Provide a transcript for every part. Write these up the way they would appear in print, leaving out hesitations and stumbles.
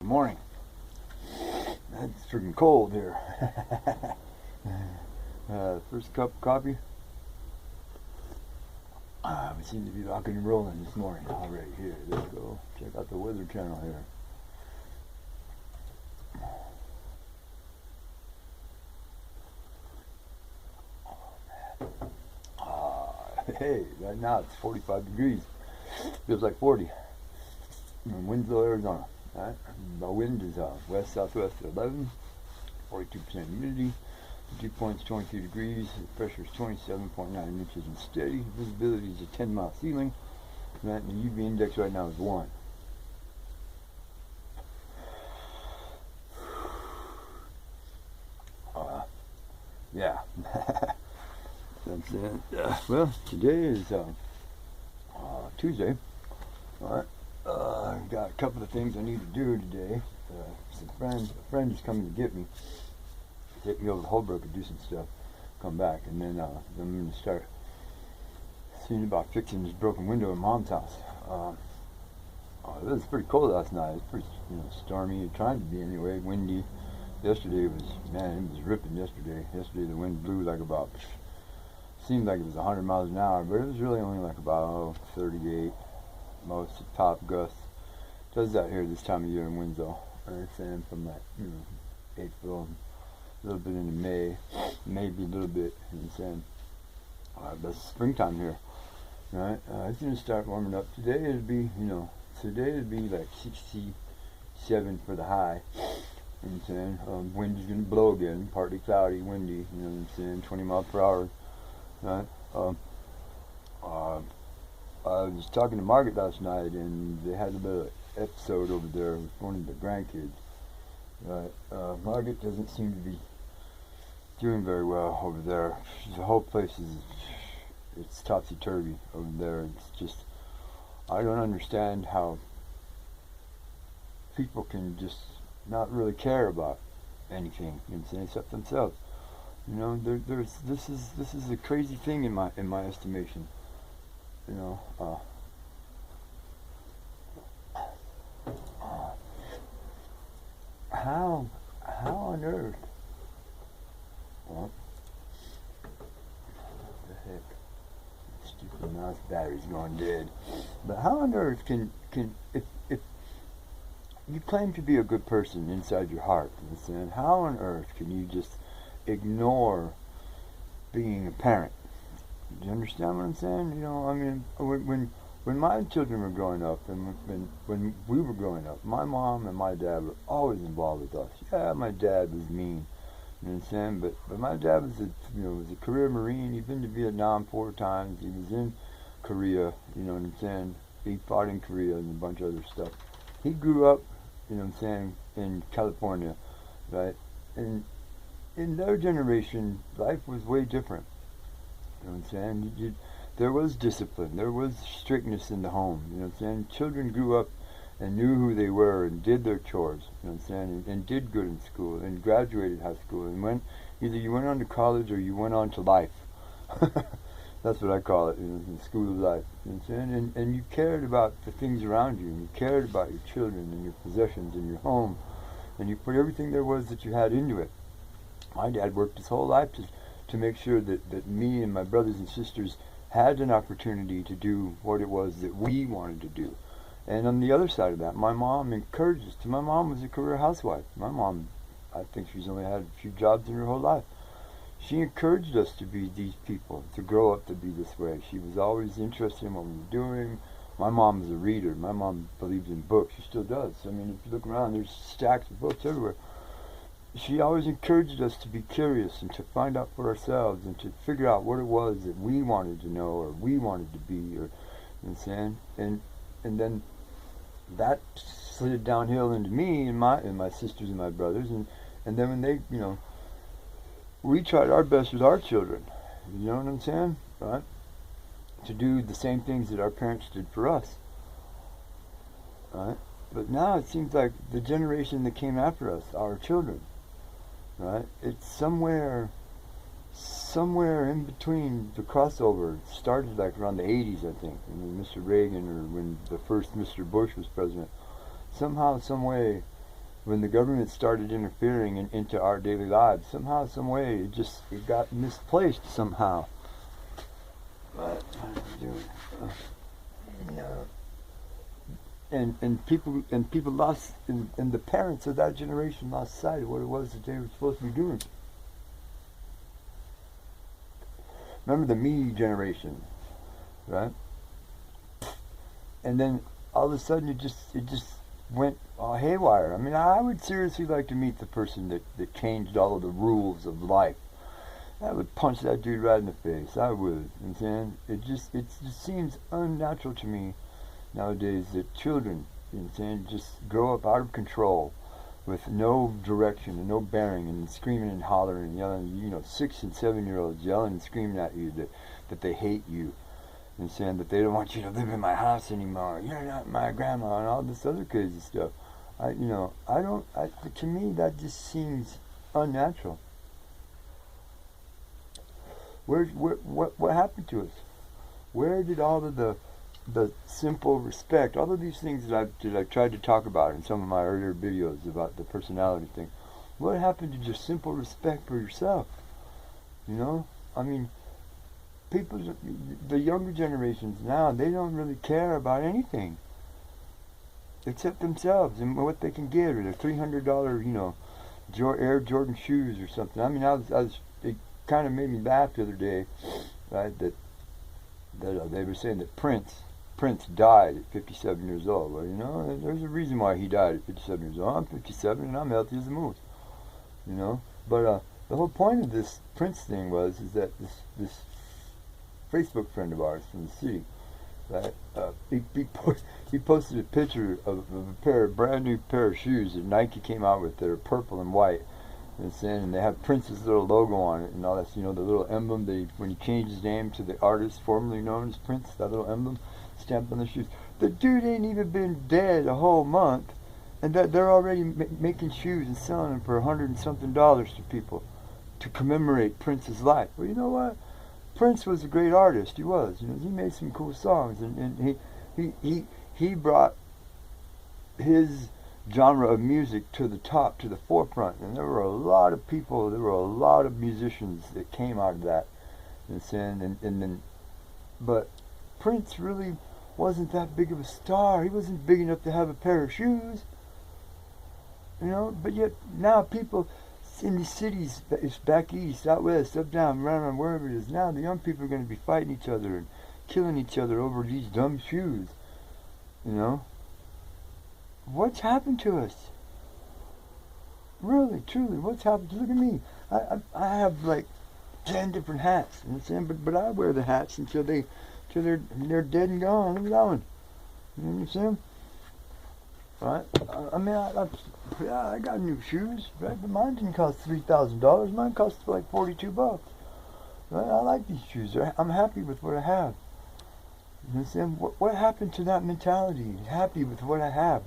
morning. It's freaking cold here. First cup of coffee. We seem to be rocking and rolling this morning already. Here, there we go. Check out the Weather Channel here. Hey, right now it's 45 degrees. Feels like 40. In Winslow, Arizona. Right? The wind is west-southwest at 11, 42% humidity, dew point's 23 degrees, the pressure is 27.9 inches and steady, visibility is a 10-mile ceiling, right? And the UV index right now is 1. Yeah. That's it. Well, today is Tuesday. All right. Got a couple of things I need to do today. A friend is coming to get me. Take me over to Holbrook and do some stuff. Come back, and then I'm going to start seeing about fixing this broken window in Mom's house. It was pretty cold last night. It was pretty, stormy. Trying to be anyway. Windy. Yesterday it was ripping. Yesterday the wind blew like about. Seemed like it was 100 miles an hour, but it was really only like about 38. Most top gusts. Does that here this time of year in Winslow. I'm saying from like April, a little bit into May, maybe a little bit. I'm saying, but it's springtime here, right? It's gonna start warming up today. It'll be like 67 for the high. I'm saying, wind is gonna blow again, partly cloudy, windy. You know what I'm saying? 20 miles per hour, right? I was talking to Margaret last night, and they had a little episode over there with one of the grandkids. Margaret doesn't seem to be doing very well over there. The whole place it's topsy-turvy over there. It's just, I don't understand how people can just not really care about anything, you know what I'm saying, except themselves. This is a crazy thing in my estimation. How on earth? What the heck? Stupid mouse battery's going dead. But how on earth can if you claim to be a good person inside your heart, and how on earth can you just ignore being a parent? Do you understand what I'm saying? When my children were growing up, and when we were growing up, my mom and my dad were always involved with us. Yeah, my dad was mean, you know what I'm saying? But my dad was a career Marine. He'd been to Vietnam 4 times. He was in Korea, you know what I'm saying? He fought in Korea and a bunch of other stuff. He grew up, you know what I'm saying, in California, right? And in their generation, life was way different. You know what I'm saying? There was discipline. There was strictness in the home. You know what I'm saying? Children grew up and knew who they were and did their chores. You know what I'm saying? And did good in school and graduated high school and either you went on to college or you went on to life. That's what I call it, the school of life. You know what I'm saying? And you cared about the things around you, and you cared about your children and your possessions and your home, and you put everything there was that you had into it. My dad worked his whole life to make sure that me and my brothers and sisters had an opportunity to do what it was that we wanted to do. And on the other side of that, my mom encouraged us. My mom was a career housewife. My mom, I think she's only had a few jobs in her whole life. She encouraged us to be these people, to grow up to be this way. She was always interested in what we were doing. My mom was a reader. My mom believes in books. She still does. I mean, if you look around, there's stacks of books everywhere. She always encouraged us to be curious and to find out for ourselves and to figure out what it was that we wanted to know or we wanted to be, or you know what I'm saying? And then that slid downhill into me and my sisters and my brothers, and then when they, we tried our best with our children. You know what I'm saying? Right? To do the same things that our parents did for us. Right? But now it seems like the generation that came after us, our children, right? It's somewhere in between the crossover. It started like around the 80s, I think, when Mr. Reagan or when the first Mr. Bush was president. Somehow, some way, when the government started interfering into our daily lives, somehow, some way, it got misplaced somehow. What am I doing? No. And people lost, and the parents of that generation lost sight of what it was that they were supposed to be doing. Remember the me generation, right? And then all of a sudden it just went haywire. I mean, I would seriously like to meet the person that changed all of the rules of life. I would punch that dude right in the face. I would. You know what I'm saying? It just seems unnatural to me nowadays that children, you know what I'm saying, just grow up out of control with no direction and no bearing, and screaming and hollering and yelling, 6 and 7 year olds yelling and screaming at you that they hate you and saying that they don't want you to live in my house anymore. You're not my grandma and all this other crazy stuff. To me that just seems unnatural. What happened to us? Where did all of the simple respect, all of these things that I tried to talk about in some of my earlier videos about the personality thing, what happened to just simple respect for yourself? I mean, the younger generations now, they don't really care about anything except themselves and what they can get, or their $300, Air Jordan shoes or something. I mean, it kind of made me laugh the other day, right? That they were saying that Prince died at 57 years old. Well, there's a reason why he died at 57 years old. I'm 57 and I'm healthy as a moose. But the whole point of this Prince thing is that this Facebook friend of ours from the city, right? He posted a picture of a brand new pair of shoes that Nike came out with that are purple and white. And they have Prince's little logo on it and all that, the little emblem. When he changed his name to the artist formerly known as Prince, that little emblem stamped on the shoes. The dude ain't even been dead a whole month, and that they're already making shoes and selling them for $100 and something to people to commemorate Prince's life. Well, you know what? Prince was a great artist. He was. He made some cool songs, and he brought his genre of music to the top, to the forefront, and there were a lot of people, there were a lot of musicians that came out of that, but Prince really wasn't that big of a star. He wasn't big enough to have a pair of shoes, but yet now people in these cities, it's back east, out west, up down, around, wherever it is, now the young people are going to be fighting each other and killing each other over these dumb shoes. What's happened to us? Really, truly, what's happened? Look at me. I have like 10 different hats, but I wear the hats until they're dead and gone. Look at that one. You know what I'm saying? Right? I got new shoes, right? But mine didn't cost $3,000. Mine cost like $42. Right? I like these shoes. I'm happy with what I have. You know what I'm saying? What happened to that mentality? Happy with what I have.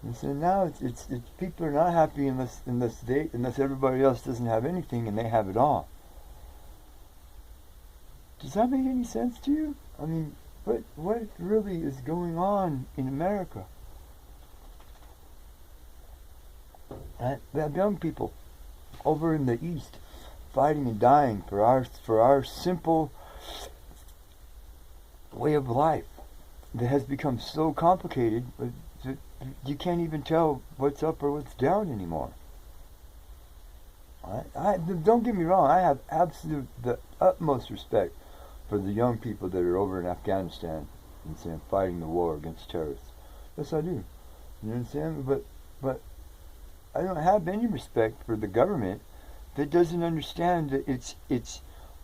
And so now it's people are not happy unless everybody else doesn't have anything and they have it all. Does that make any sense to you? I mean, what really is going on in America? We have young people over in the East fighting and dying for our simple way of life that has become so complicated that you can't even tell what's up or what's down anymore. Don't get me wrong, I have the utmost respect for the young people that are over in Afghanistan and fighting the war against terrorists. Yes, I do. You know what I'm saying? But I don't have any respect for the government that doesn't understand that it's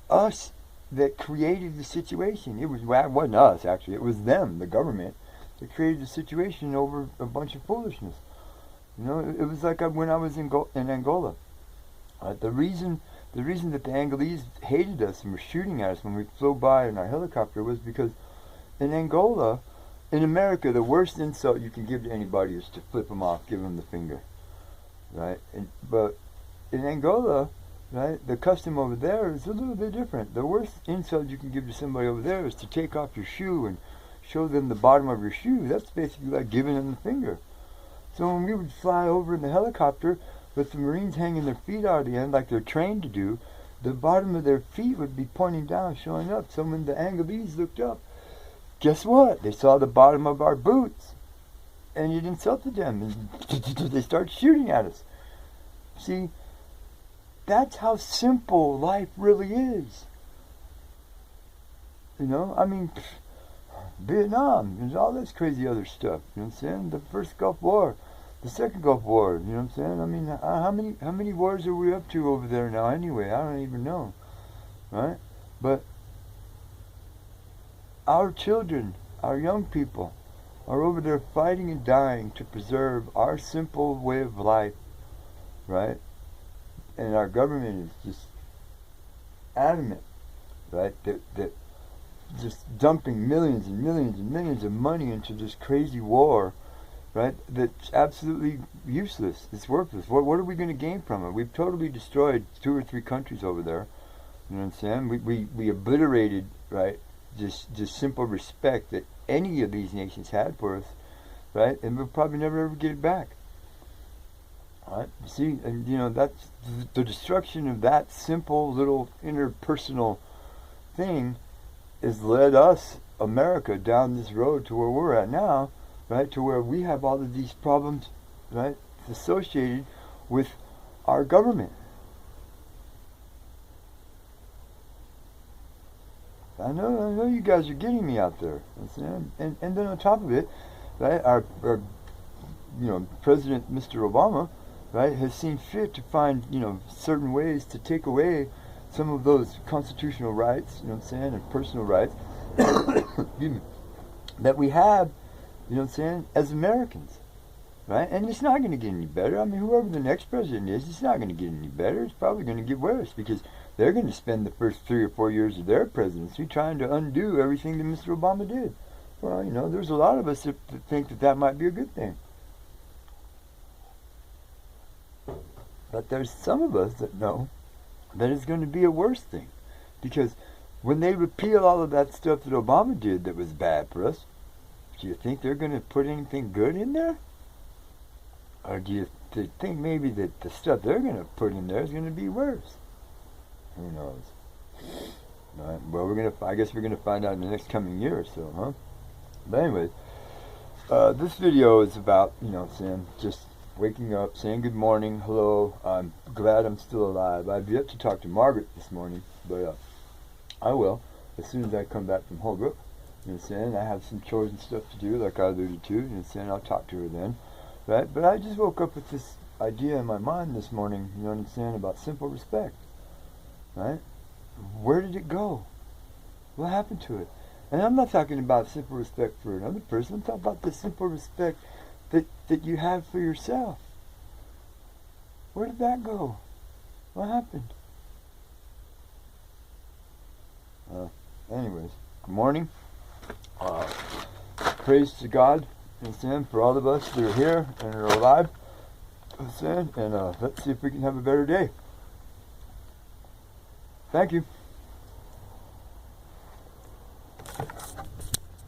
us that created the situation. It wasn't us, actually. It was them, the government, that created the situation over a bunch of foolishness. It was like when I was in Angola. The reason that the Angolese hated us and were shooting at us when we flew by in our helicopter was because in Angola, in America, the worst insult you can give to anybody is to flip them off, give them the finger, right? But in Angola, right, the custom over there is a little bit different. The worst insult you can give to somebody over there is to take off your shoe and show them the bottom of your shoe. That's basically like giving them the finger. So when we would fly over in the helicopter with the Marines hanging their feet out of the end like they're trained to do, the bottom of their feet would be pointing down, showing up. So when the Angolese looked up, guess what? They saw the bottom of our boots. And it insulted them. And they started shooting at us. See, that's how simple life really is. You know, I mean, Vietnam, there's all this crazy other stuff. You know what I'm saying? The first Gulf War, the second Gulf War. You know what I'm saying? I mean, how many wars are we up to over there now? Anyway, I don't even know, right? But our children, our young people, are over there fighting and dying to preserve our simple way of life, right? And our government is just adamant, right? That just dumping millions and millions and millions of money into this crazy war, right? That's absolutely useless. It's worthless. What are we going to gain from it? We've totally destroyed 2 or 3 countries over there. You know what I'm saying? We obliterated, right, just simple respect that any of these nations had for us, right? And we'll probably never ever get it back. Right? See, and you know, that's the destruction of that simple little interpersonal thing has led us, America, down this road to where we're at now, right? To where we have all of these problems, right, associated with our government. I know you guys are getting me out there. And then on top of it, right, our you know, President Mr. Obama, right, has seen fit to find, you know, certain ways to take away some of those constitutional rights, you know what I'm saying, and personal rights excuse me, that we have, you know what I'm saying, as Americans, right? And it's not going to get any better. I mean, whoever the next president is, it's not going to get any better. It's probably going to get worse because they're going to spend the first 3 or 4 years of their presidency trying to undo everything that Mr. Obama did. Well, you know, there's a lot of us that think that that might be a good thing. But there's some of us that know that it's going to be a worse thing. Because when they repeal all of that stuff that Obama did that was bad for us, do you think they're going to put anything good in there? Or do you think maybe that the stuff they're going to put in there is going to be worse? Who knows? All right, well, I guess we're going to find out in the next coming year or so, huh? But anyways, this video is about, you know what I'm saying, just waking up, saying good morning, hello, I'm glad I'm still alive. I've yet to talk to Margaret this morning, but I will, as soon as I come back from Holbrook. You know what I'm saying? I have some chores and stuff to do, like I alluded to, you know what I'm saying? I'll talk to her then, right? But I just woke up with this idea in my mind this morning, you know what I'm saying, about simple respect, right? Where did it go? What happened to it? And I'm not talking about simple respect for another person, I'm talking about the simple respect that you have for yourself. Where did that go? What happened? Anyways, good morning. Praise to God, and for all of us that are here and are alive. And let's see if we can have a better day. Thank you.